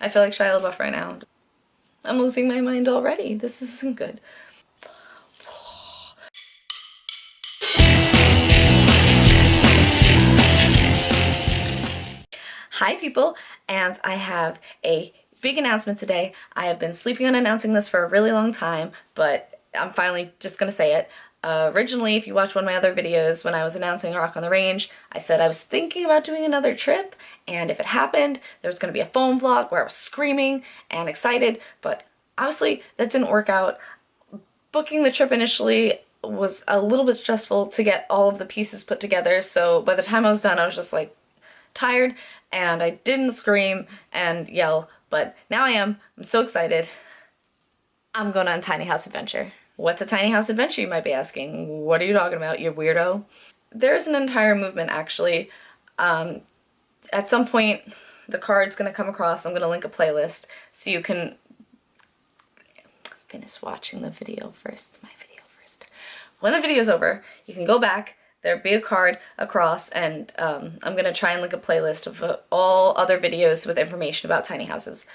I feel like Shia LaBeouf right now. I'm losing my mind already. This isn't good. Hi people, and I have a big announcement today. I have been sleeping on announcing this for a really long time, but I'm finally just gonna say it. Originally, if you watch one of my other videos when I was announcing Rock on the Range, I said I was thinking about doing another trip, and if it happened, there was gonna be a phone vlog where I was screaming and excited, but obviously that didn't work out. Booking the trip initially was a little bit stressful to get all of the pieces put together, so by the time I was done, I was just like tired, and I didn't scream and yell, but now I am. I'm so excited. I'm going on a tiny house adventure. What's a tiny house adventure, you might be asking? What are you talking about, you weirdo? There's an entire movement, actually. At some point, the card's gonna come across. I'm gonna link a playlist so you can finish watching the video first. My video first. When the video's over, you can go back. There'll be a card across, and I'm gonna try and link a playlist of all other videos with information about tiny houses.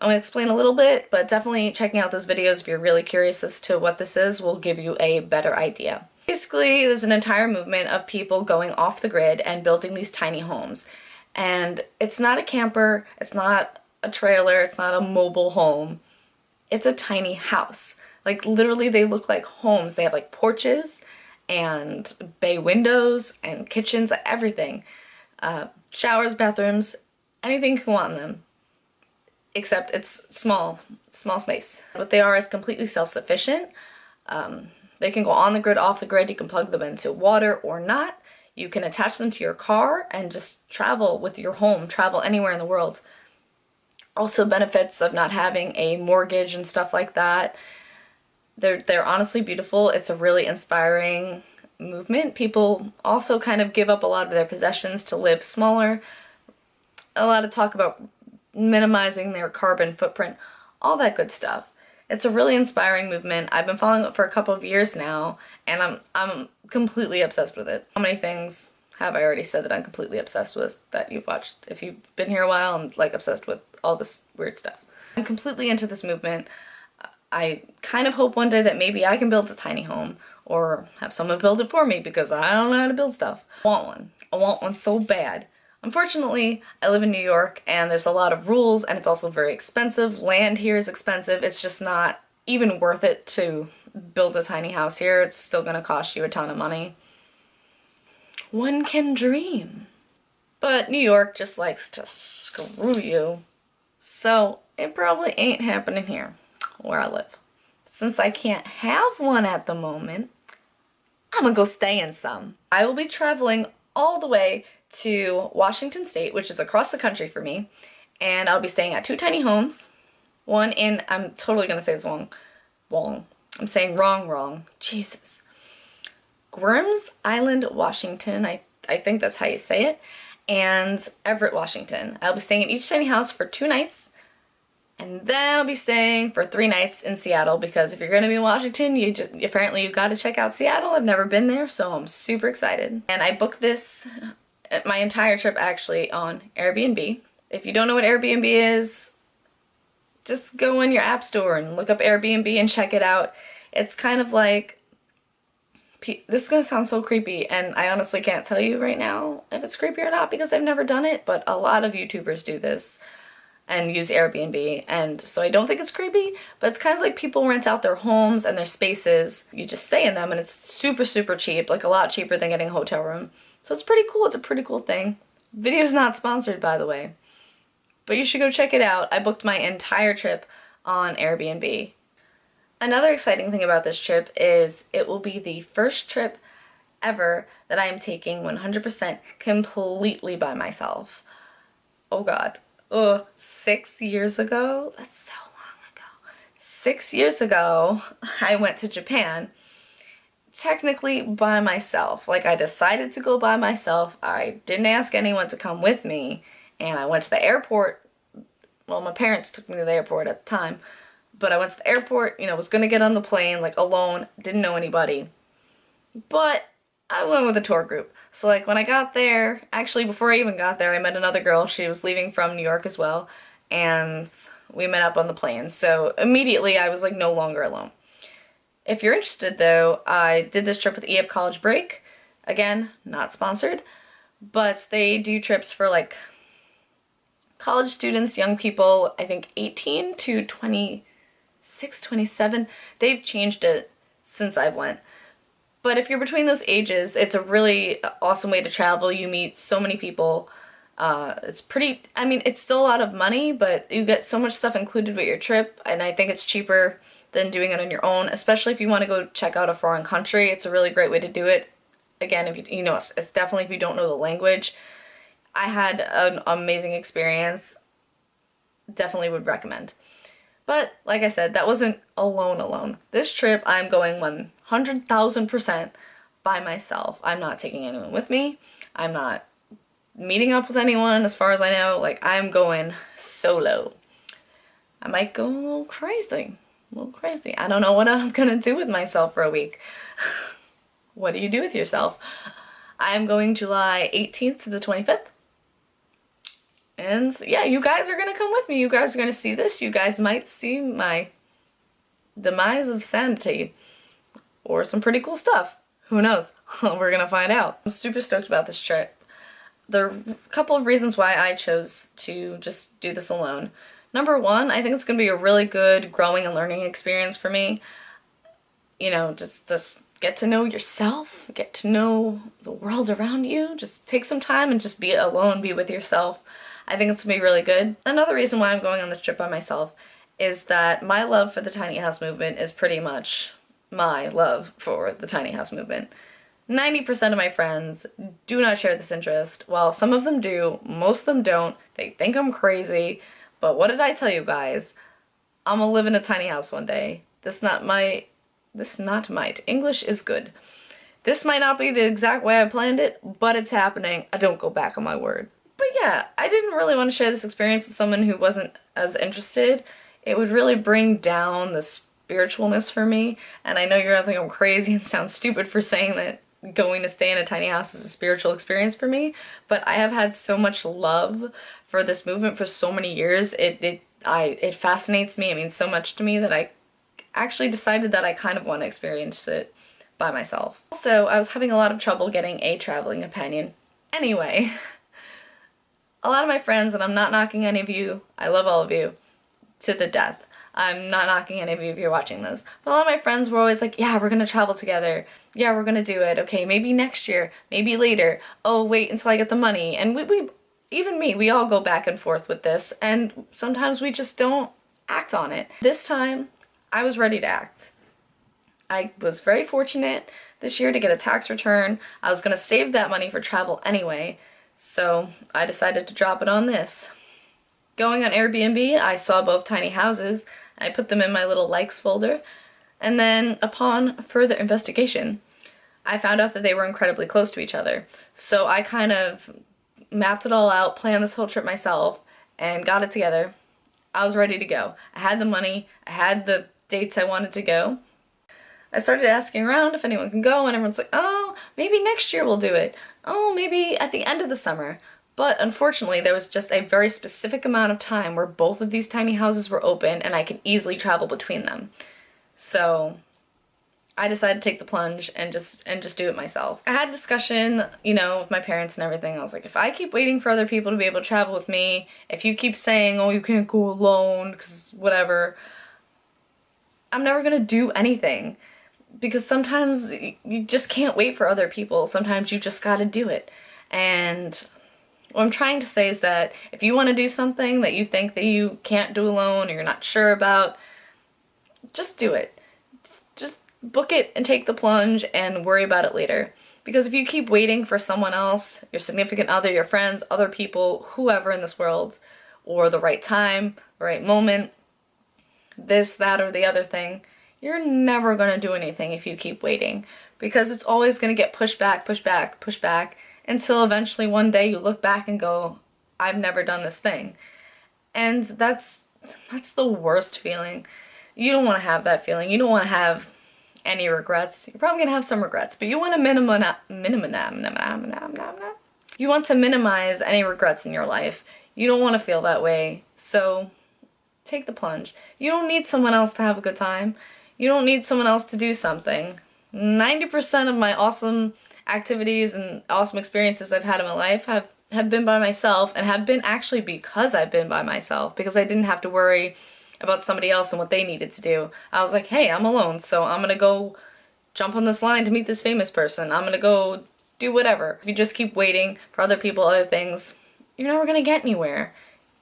I'm gonna explain a little bit, but definitely checking out those videos if you're really curious as to what this is will give you a better idea. Basically, there's an entire movement of people going off the grid and building these tiny homes. And it's not a camper, it's not a trailer, it's not a mobile home. It's a tiny house. Like literally they look like homes. They have like porches and bay windows and kitchens, everything. Showers, bathrooms, anything you can want in them. Except it's small space. What they are is completely self-sufficient. They can go on the grid, off the grid, you can plug them into water or not. You can attach them to your car and just travel with your home, travel anywhere in the world. Also benefits of not having a mortgage and stuff like that. They're honestly beautiful. It's a really inspiring movement. People also kind of give up a lot of their possessions to live smaller. A lot of talk about minimizing their carbon footprint, all that good stuff. It's a really inspiring movement. I've been following it for a couple of years now, and I'm completely obsessed with it. How many things have I already said that I'm completely obsessed with that you've watched? If you've been here a while, I'm like obsessed with all this weird stuff. I'm completely into this movement. I kind of hope one day that maybe I can build a tiny home or have someone build it for me because I don't know how to build stuff. I want one. I want one so bad. Unfortunately, I live in New York and there's a lot of rules and it's also very expensive. Land here is expensive. It's just not even worth it to build a tiny house here. It's still gonna cost you a ton of money. One can dream. But New York just likes to screw you. So it probably ain't happening here where I live. Since I can't have one at the moment, I'm gonna go stay in some. I will be traveling all the way to Washington State, which is across the country for me, and I'll be staying at two tiny homes. One in, I'm totally gonna say this wrong. I'm saying wrong. Jesus. Grimm's Island, Washington, I think that's how you say it, and Everett, Washington. I'll be staying in each tiny house for 2 nights, and then I'll be staying for 3 nights in Seattle because if you're gonna be in Washington, apparently you've gotta check out Seattle. I've never been there, so I'm super excited. And I booked this, my entire trip actually, on Airbnb. If you don't know what Airbnb is, just go in your app store and look up Airbnb and check it out. It's kind of like, this is gonna sound so creepy, and I honestly can't tell you right now if it's creepy or not because I've never done it, but a lot of YouTubers do this and use Airbnb, and so I don't think it's creepy, but it's kind of like people rent out their homes and their spaces. You just stay in them and it's super cheap, like a lot cheaper than getting a hotel room. So it's pretty cool. It's a pretty cool thing. Video's not sponsored, by the way, but you should go check it out. I booked my entire trip on Airbnb. Another exciting thing about this trip is it will be the first trip ever that I am taking 100% completely by myself. Oh God. 6 years ago? That's so long ago. 6 years ago, I went to Japan, technically by myself. Like, I decided to go by myself. I didn't ask anyone to come with me, and I went to the airport. Well, my parents took me to the airport at the time, but I went to the airport, you know, was gonna get on the plane, like, alone, didn't know anybody. But I went with a tour group. So like when I got there, actually before I even got there, I met another girl. She was leaving from New York as well. and we met up on the plane. So immediately I was like no longer alone. If you're interested though, I did this trip with EF College Break. Again, not sponsored, but they do trips for like college students, young people, I think 18 to 26, 27. They've changed it since I've went. But if you're between those ages, it's a really awesome way to travel. You meet so many people. It's pretty, I mean, it's still a lot of money, but you get so much stuff included with your trip, and I think it's cheaper than doing it on your own, especially if you want to go check out a foreign country. It's a really great way to do it. Again, if you know, it's definitely if you don't know the language. I had an amazing experience. Definitely would recommend. But like I said, that wasn't alone. This trip, I'm going 100,000% by myself. I'm not taking anyone with me. I'm not meeting up with anyone as far as I know. Like, I'm going solo. I might go a little crazy. I don't know what I'm gonna do with myself for a week. What do you do with yourself? I'm going July 18th to the 25th. And yeah, you guys are gonna come with me. You guys are gonna see this. You guys might see my demise of sanity. Or some pretty cool stuff. Who knows? We're gonna find out. I'm super stoked about this trip. There are a couple of reasons why I chose to just do this alone. Number one, I think it's gonna be a really good growing and learning experience for me. You know, just get to know yourself, get to know the world around you. Just take some time and just be alone, be with yourself. I think it's gonna be really good. Another reason why I'm going on this trip by myself is that my love for the tiny house movement is pretty much my love for the tiny house movement. 90% of my friends do not share this interest. Well, some of them do, most of them don't. They think I'm crazy, but what did I tell you guys? I'm gonna live in a tiny house one day. English is good. This might not be the exact way I planned it, but it's happening. I don't go back on my word. But yeah, I didn't really want to share this experience with someone who wasn't as interested. It would really bring down the spiritualness for me, and I know you're gonna think I'm crazy and sound stupid for saying that going to stay in a tiny house is a spiritual experience for me, but I have had so much love for this movement for so many years. It fascinates me. It means so much to me that I actually decided that I kind of want to experience it by myself. Also, I was having a lot of trouble getting a traveling companion. Anyway, a lot of my friends, and I'm not knocking any of you, I love all of you to the death. I'm not knocking any of you if you're watching this. But a lot of my friends were always like, yeah, we're gonna travel together. Yeah, we're gonna do it. Okay, maybe next year, maybe later. Oh, wait until I get the money. And even me, we all go back and forth with this, and sometimes we just don't act on it. This time, I was ready to act. I was very fortunate this year to get a tax return. I was gonna save that money for travel anyway, so I decided to drop it on this. Going on Airbnb, I saw both tiny houses. I put them in my little likes folder, and then upon further investigation, I found out that they were incredibly close to each other. So I kind of mapped it all out, planned this whole trip myself, and got it together. I was ready to go. I had the money, I had the dates I wanted to go. I started asking around if anyone can go, and everyone's like, oh, maybe next year we'll do it. Oh, maybe at the end of the summer. But unfortunately, there was just a very specific amount of time where both of these tiny houses were open and I could easily travel between them. So I decided to take the plunge and just do it myself. I had a discussion, you know, with my parents and everything. I was like, if I keep waiting for other people to be able to travel with me, if you keep saying, oh, you can't go alone, because whatever, I'm never gonna do anything. Because sometimes you just can't wait for other people. Sometimes you just gotta do it. And what I'm trying to say is that if you want to do something that you think that you can't do alone or you're not sure about, just do it. Just book it and take the plunge and worry about it later. Because if you keep waiting for someone else, your significant other, your friends, other people, whoever in this world, or the right time, the right moment, this, that, or the other thing, you're never going to do anything if you keep waiting. Because it's always going to get pushed back, pushed back, pushed back, until eventually one day you look back and go, I've never done this thing. And that's the worst feeling. You don't want to have that feeling. You don't want to have any regrets. You're probably going to have some regrets, but you want to minimize any regrets in your life. You don't want to feel that way, so take the plunge. You don't need someone else to have a good time. You don't need someone else to do something. 90% of my awesome activities and awesome experiences I've had in my life have been by myself, and have been actually because I've been by myself, because I didn't have to worry about somebody else and what they needed to do. I was like, hey, I'm alone, so I'm gonna go jump on this line to meet this famous person. I'm gonna go do whatever. If you just keep waiting for other people, other things, you're never gonna get anywhere.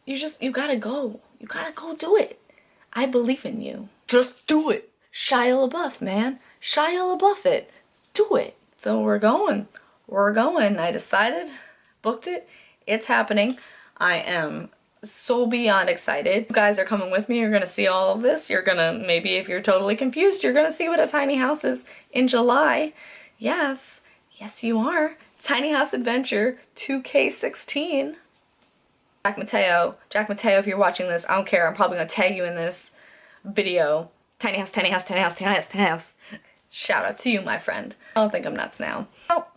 You gotta go. You gotta go do it. I believe in you. Just do it. Shia LaBeouf, man. Shia LaBeouf it. Do it. So we're going. We're going. I decided, booked it. It's happening. I am so beyond excited. You guys are coming with me. You're gonna see all of this. You're gonna, maybe if you're totally confused, you're gonna see what a tiny house is in July. Yes. Yes, you are. Tiny House Adventure 2K16. Jack Mateo, if you're watching this, I don't care. I'm probably gonna tag you in this video. Tiny house, tiny house, tiny house, tiny house, tiny house. Shout out to you, my friend. I don't think I'm nuts now. Oh,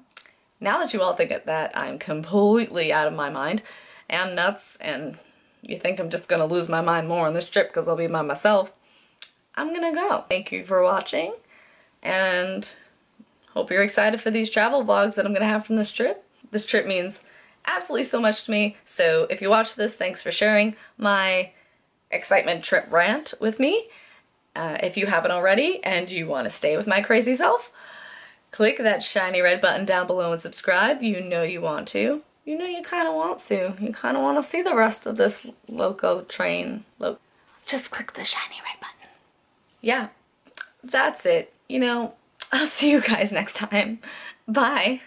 now that you all think that I'm completely out of my mind and nuts, and you think I'm just gonna lose my mind more on this trip because I'll be by myself, I'm gonna go. Thank you for watching, and hope you're excited for these travel vlogs that I'm gonna have from this trip. This trip means absolutely so much to me, so if you watch this, thanks for sharing my excitement trip rant with me. If you haven't already and you want to stay with my crazy self, click that shiny red button down below and subscribe. You know you want to. You know you kind of want to. You kind of want to see the rest of this loco train. Just click the shiny red button. Yeah, that's it. You know, I'll see you guys next time. Bye.